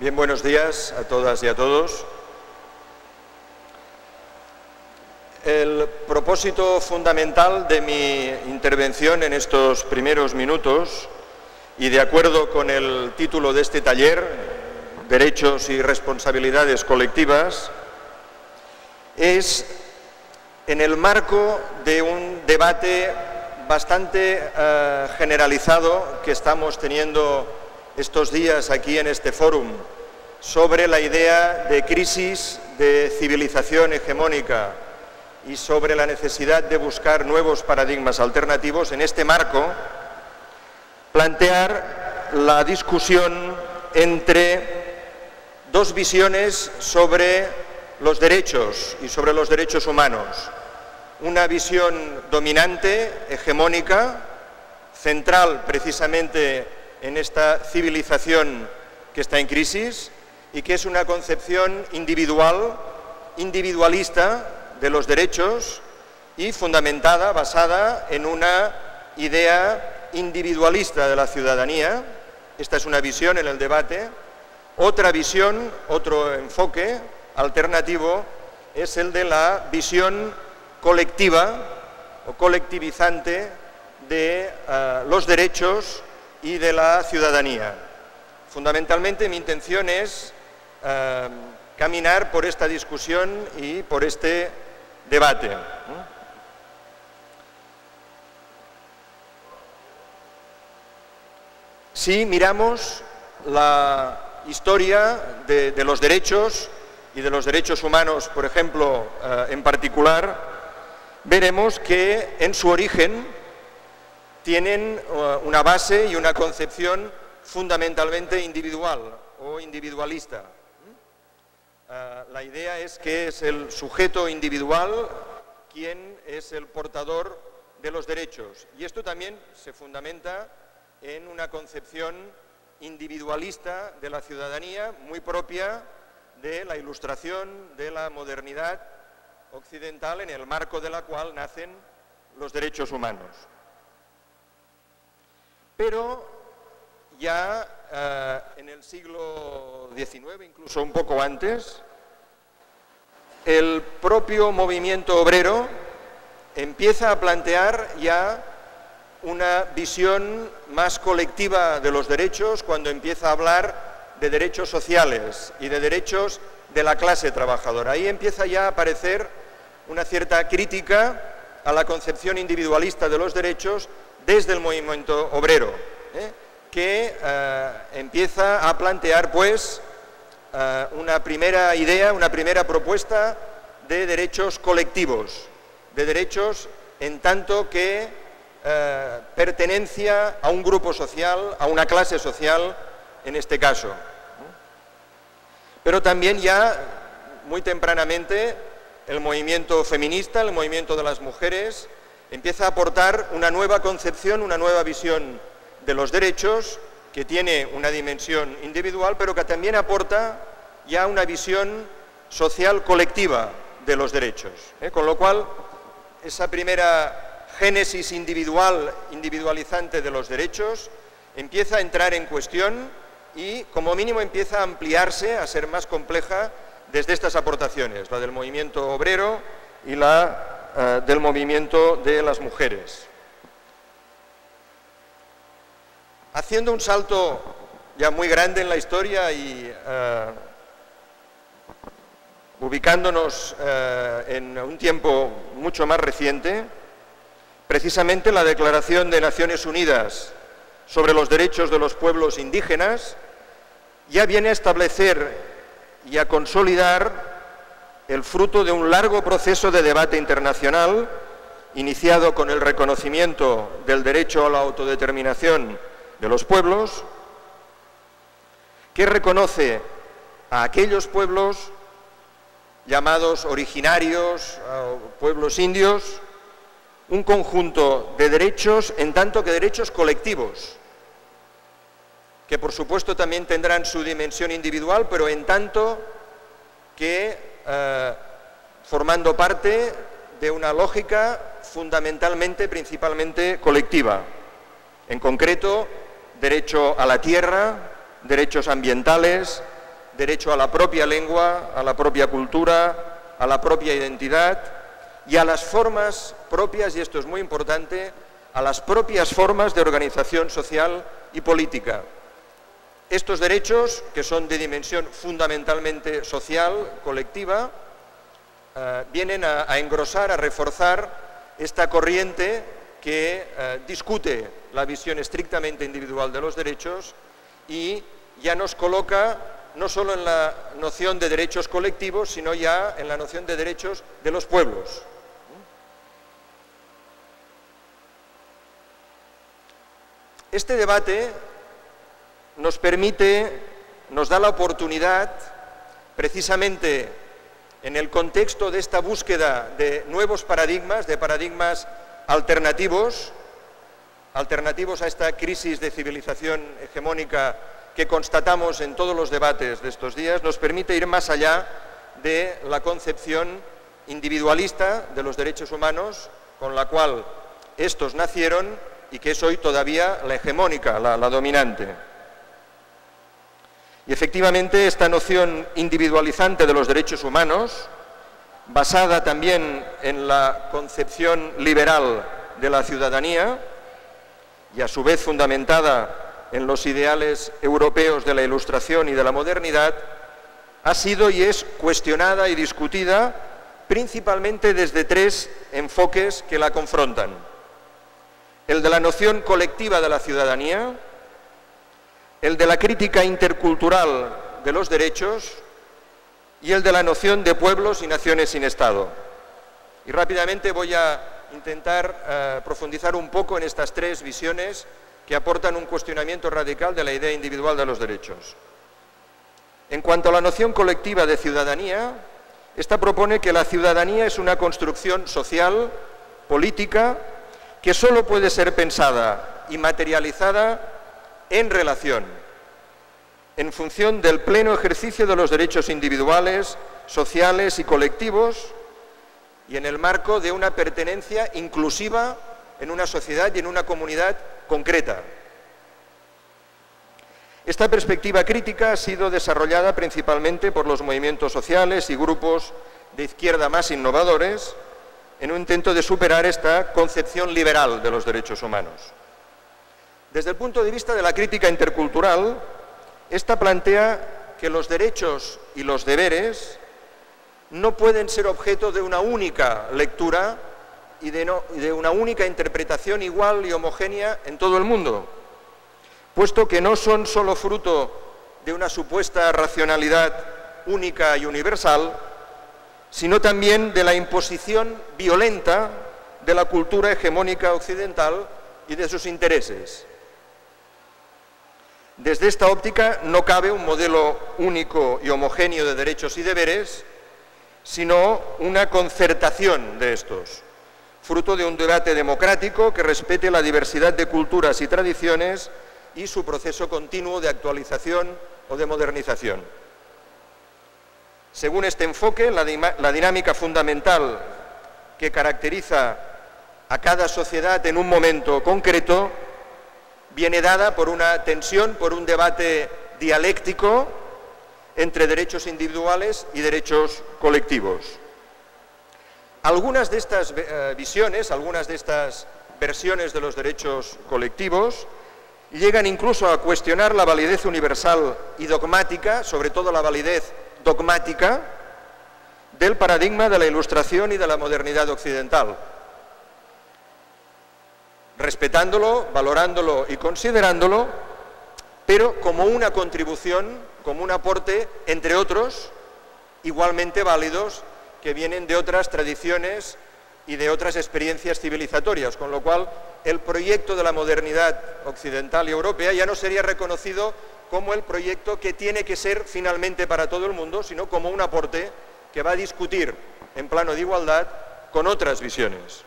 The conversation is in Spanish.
Bien, buenos días a todas y a todos. El propósito fundamental de mi intervención en estos primeros minutos, y de acuerdo con el título de este taller, Derechos y responsabilidades colectivas, es en el marco de un debate bastante generalizado que estamos teniendo estos días aquí en este fórum sobre la idea de crisis de civilización hegemónica y sobre la necesidad de buscar nuevos paradigmas alternativos. En este marco, plantear la discusión entre dos visiones sobre los derechos y sobre los derechos humanos. Una visión dominante, hegemónica, central precisamente en esta civilización que está en crisis y que es una concepción individual, individualista de los derechos y fundamentada, basada en una idea individualista de la ciudadanía. Esta es una visión en el debate. Otra visión, otro enfoque alternativo es el de la visión colectiva o colectivizante de los derechos y de la ciudadanía. Fundamentalmente mi intención es caminar por esta discusión y por este debate. Si miramos la historia de los derechos y de los derechos humanos, por ejemplo, en particular, veremos que en su origen tienen una base y una concepción fundamentalmente individual o individualista. La idea es que es el sujeto individual quien es el portador de los derechos. Y esto también se fundamenta en una concepción individualista de la ciudadanía muy propia de la Ilustración, de la modernidad occidental, en el marco de la cual nacen los derechos humanos. Pero ya en el siglo XIX, incluso un poco antes, el propio movimiento obrero empieza a plantear ya una visión más colectiva de los derechos cuando empieza a hablar de derechos sociales y de derechos de la clase trabajadora. Ahí empieza ya a aparecer una cierta crítica a la concepción individualista de los derechos desde el movimiento obrero, que empieza a plantear pues una primera idea, una primera propuesta de derechos colectivos, de derechos en tanto que pertenencia a un grupo social, a una clase social en este caso. Pero también ya muy tempranamente el movimiento feminista, el movimiento de las mujeres, empieza a aportar una nueva concepción, una nueva visión de los derechos que tiene una dimensión individual, pero que también aporta ya una visión social colectiva de los derechos. Con lo cual, esa primera génesis individualizante de los derechos empieza a entrar en cuestión y, como mínimo, empieza a ampliarse, a ser más compleja desde estas aportaciones, la del movimiento obrero y la del movimiento de las mujeres. Haciendo un salto ya muy grande en la historia y ubicándonos en un tiempo mucho más reciente, precisamente la Declaración de Naciones Unidas sobre los derechos de los pueblos indígenas ya viene a establecer y a consolidar el fruto de un largo proceso de debate internacional, iniciado con el reconocimiento del derecho a la autodeterminación de los pueblos, que reconoce a aquellos pueblos llamados originarios, pueblos indios, un conjunto de derechos, en tanto que derechos colectivos, que por supuesto también tendrán su dimensión individual, pero en tanto que formando parte de una lógica fundamentalmente, principalmente colectiva. En concreto, derecho a la tierra, derechos ambientales, derecho a la propia lengua, a la propia cultura, a la propia identidad y a las formas propias, y esto es muy importante, a las propias formas de organización social y política. Estos derechos, que son de dimensión fundamentalmente social, colectiva, vienen a engrosar, a reforzar esta corriente que discute la visión estrictamente individual de los derechos y ya nos coloca no solo en la noción de derechos colectivos, sino ya en la noción de derechos de los pueblos. Este debate nos da la oportunidad, precisamente en el contexto de esta búsqueda de nuevos paradigmas, de paradigmas alternativos a esta crisis de civilización hegemónica que constatamos en todos los debates de estos días, nos permite ir más allá de la concepción individualista de los derechos humanos con la cual estos nacieron y que es hoy todavía la hegemónica, la dominante. Y efectivamente esta noción individualizante de los derechos humanos, basada también en la concepción liberal de la ciudadanía y a su vez fundamentada en los ideales europeos de la Ilustración y de la modernidad, ha sido y es cuestionada y discutida principalmente desde tres enfoques que la confrontan. El de la noción colectiva de la ciudadanía, el de la crítica intercultural de los derechos y el de la noción de pueblos y naciones sin Estado. Y rápidamente voy a intentar profundizar un poco en estas tres visiones que aportan un cuestionamiento radical de la idea individual de los derechos. En cuanto a la noción colectiva de ciudadanía, esta propone que la ciudadanía es una construcción social, política, que solo puede ser pensada y materializada en relación, en función del pleno ejercicio de los derechos individuales, sociales y colectivos y en el marco de una pertenencia inclusiva en una sociedad y en una comunidad concreta. Esta perspectiva crítica ha sido desarrollada principalmente por los movimientos sociales y grupos de izquierda más innovadores en un intento de superar esta concepción liberal de los derechos humanos. Desde el punto de vista de la crítica intercultural, esta plantea que los derechos y los deberes no pueden ser objeto de una única lectura y de una única interpretación igual y homogénea en todo el mundo, puesto que no son solo fruto de una supuesta racionalidad única y universal, sino también de la imposición violenta de la cultura hegemónica occidental y de sus intereses. Desde esta óptica no cabe un modelo único y homogéneo de derechos y deberes, sino una concertación de estos, fruto de un debate democrático que respete la diversidad de culturas y tradiciones y su proceso continuo de actualización o de modernización. Según este enfoque, la dinámica fundamental que caracteriza a cada sociedad en un momento concreto viene dada por una tensión, por un debate dialéctico entre derechos individuales y derechos colectivos. Algunas de estas visiones, algunas de estas versiones de los derechos colectivos llegan incluso a cuestionar la validez universal y dogmática, sobre todo la validez dogmática, del paradigma de la Ilustración y de la modernidad occidental, respetándolo, valorándolo y considerándolo, pero como una contribución, como un aporte, entre otros, igualmente válidos, que vienen de otras tradiciones y de otras experiencias civilizatorias, con lo cual el proyecto de la modernidad occidental y europea ya no sería reconocido como el proyecto que tiene que ser finalmente para todo el mundo, sino como un aporte que va a discutir en plano de igualdad con otras visiones.